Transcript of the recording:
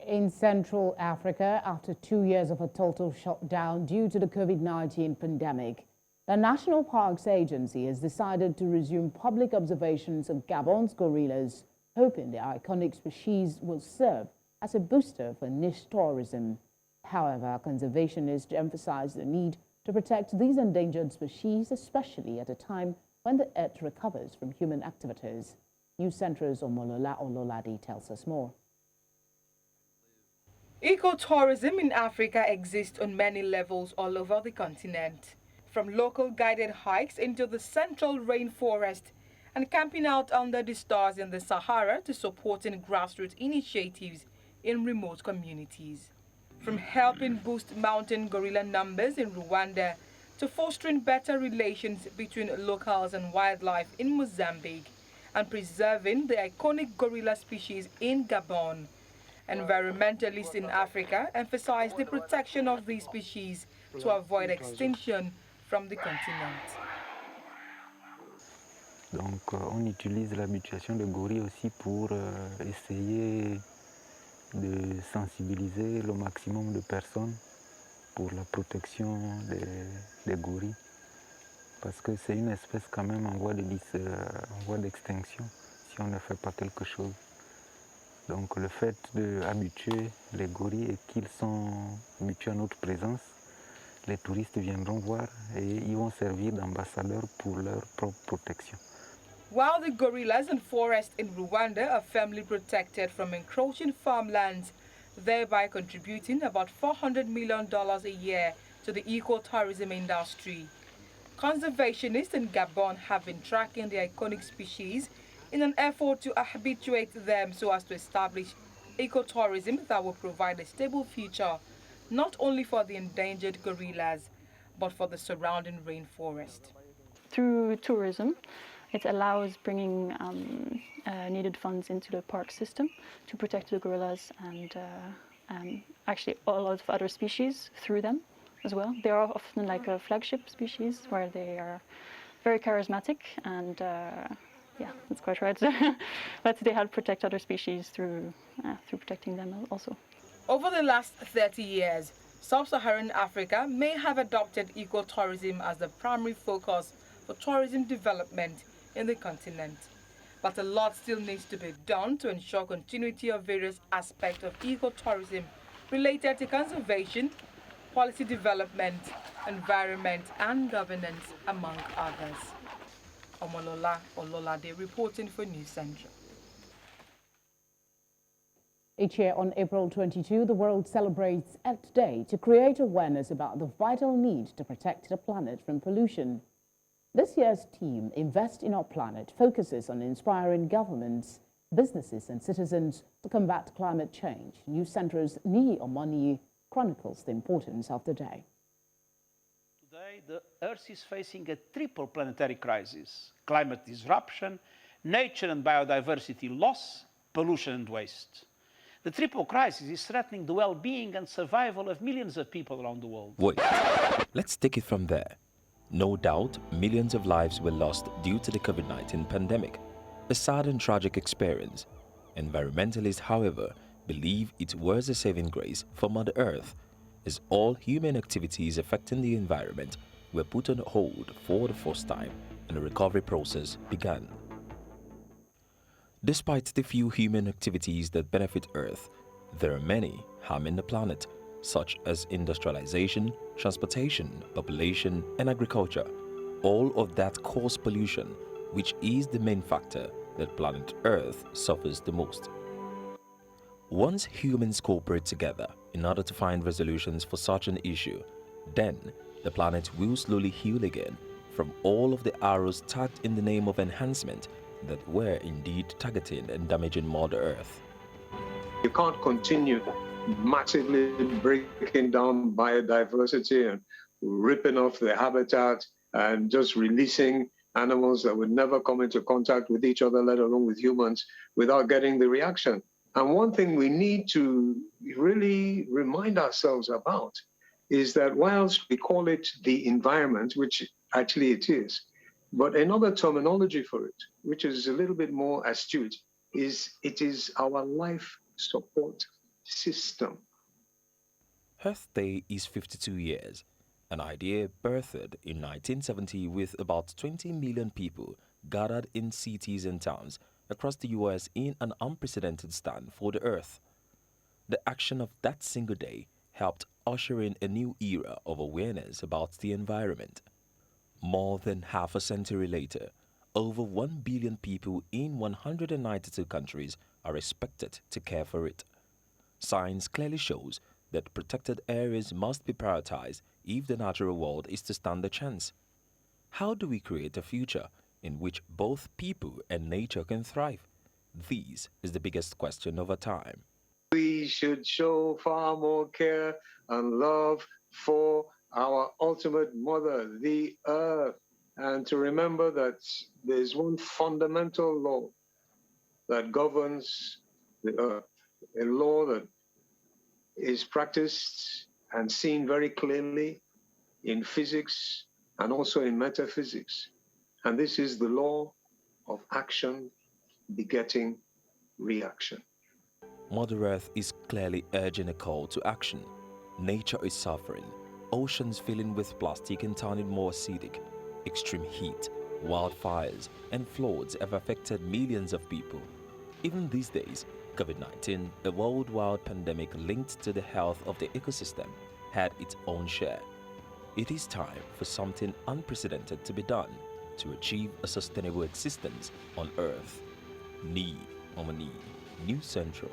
In Central Africa, after 2 years of a total shutdown due to the COVID-19 pandemic, the National Parks Agency has decided to resume public observations of Gabon's gorillas, hoping the iconic species will serve as a booster for niche tourism. However, conservationists emphasize the need to protect these endangered species, especially at a time when the earth recovers from human activities. News Centre's Omololade tells us more. Ecotourism in Africa exists on many levels all over the continent, from local guided hikes into the central rainforest and camping out under the stars in the Sahara to supporting grassroots initiatives in remote communities. From helping boost mountain gorilla numbers in Rwanda to fostering better relations between locals and wildlife in Mozambique and preserving the iconic gorilla species in Gabon. Environmentalists in Africa emphasize the protection of these species to avoid extinction from the continent. Donc on utilise l'habituation de gorille aussi pour essayer de sensibiliser le maximum de personnes pour la protection des gorilles. Parce que c'est une espèce quand même en voie d'extinction si on ne fait pas quelque chose. Donc le fait d'habituer les gorilles et qu'ils sont habitués à notre présence, les touristes viendront voir et ils vont servir d'ambassadeurs pour leur propre protection. While the gorillas and forests in Rwanda are firmly protected from encroaching farmlands, thereby contributing about $400 million a year to the ecotourism industry. Conservationists in Gabon have been tracking the iconic species in an effort to habituate them so as to establish ecotourism that will provide a stable future, not only for the endangered gorillas, but for the surrounding rainforest. Through tourism, it allows bringing needed funds into the park system to protect the gorillas and actually a lot of other species through them as well. They are often like a flagship species where they are very charismatic and yeah, that's quite right. But they help protect other species through protecting them also. Over the last 30 years, Sub-Saharan Africa may have adopted ecotourism as the primary focus for tourism development in the continent. But a lot still needs to be done to ensure continuity of various aspects of ecotourism related to conservation, policy development, environment, and governance, among others. Ololade reporting for News Central. Each year on April 22, the world celebrates Earth Day to create awareness about the vital need to protect the planet from pollution. This year's theme, Invest in Our Planet, focuses on inspiring governments, businesses and citizens to combat climate change. News Centre's Niyi Omoniyi chronicles the importance of the day. Today, the Earth is facing a triple planetary crisis: climate disruption, nature and biodiversity loss, pollution and waste. The triple crisis is threatening the well-being and survival of millions of people around the world. Wait, let's take it from there. No doubt, millions of lives were lost due to the COVID-19 pandemic, a sad and tragic experience. Environmentalists, however, believe it was a saving grace for Mother Earth, as all human activities affecting the environment were put on hold for the first time and a recovery process began. Despite the few human activities that benefit Earth, there are many harming the planet, such as industrialization, transportation, population, and agriculture. All of that cause pollution, which is the main factor that planet Earth suffers the most. Once humans cooperate together in order to find resolutions for such an issue, then the planet will slowly heal again from all of the arrows tagged in the name of enhancement that were indeed targeting and damaging Mother Earth. You can't continue massively breaking down biodiversity and ripping off the habitat and just releasing animals that would never come into contact with each other, let alone with humans, without getting the reaction. And one thing we need to really remind ourselves about is that whilst we call it the environment, which actually it is, but another terminology for it, which is a little bit more astute, is it is our life support system. Earth Day is 52 years, an idea birthed in 1970 with about 20 million people gathered in cities and towns across the US in an unprecedented stand for the Earth. The action of that single day helped usher in a new era of awareness about the environment. More than half a century later, over 1 billion people in 192 countries are expected to care for it. Science clearly shows that protected areas must be prioritized if the natural world is to stand a chance. How do we create a future in which both people and nature can thrive? This is the biggest question of our time. We should show far more care and love for our ultimate mother, the earth, and to remember that there's one fundamental law that governs the earth, a law that is practiced and seen very clearly in physics and also in metaphysics. And this is the law of action begetting reaction. Mother Earth is clearly urging a call to action. Nature is suffering. Oceans filling with plastic and turning more acidic. Extreme heat, wildfires, and floods have affected millions of people. Even these days, COVID-19, a worldwide pandemic linked to the health of the ecosystem, had its own share. It is time for something unprecedented to be done to achieve a sustainable existence on Earth. Niyi, Omoniyi, News Central.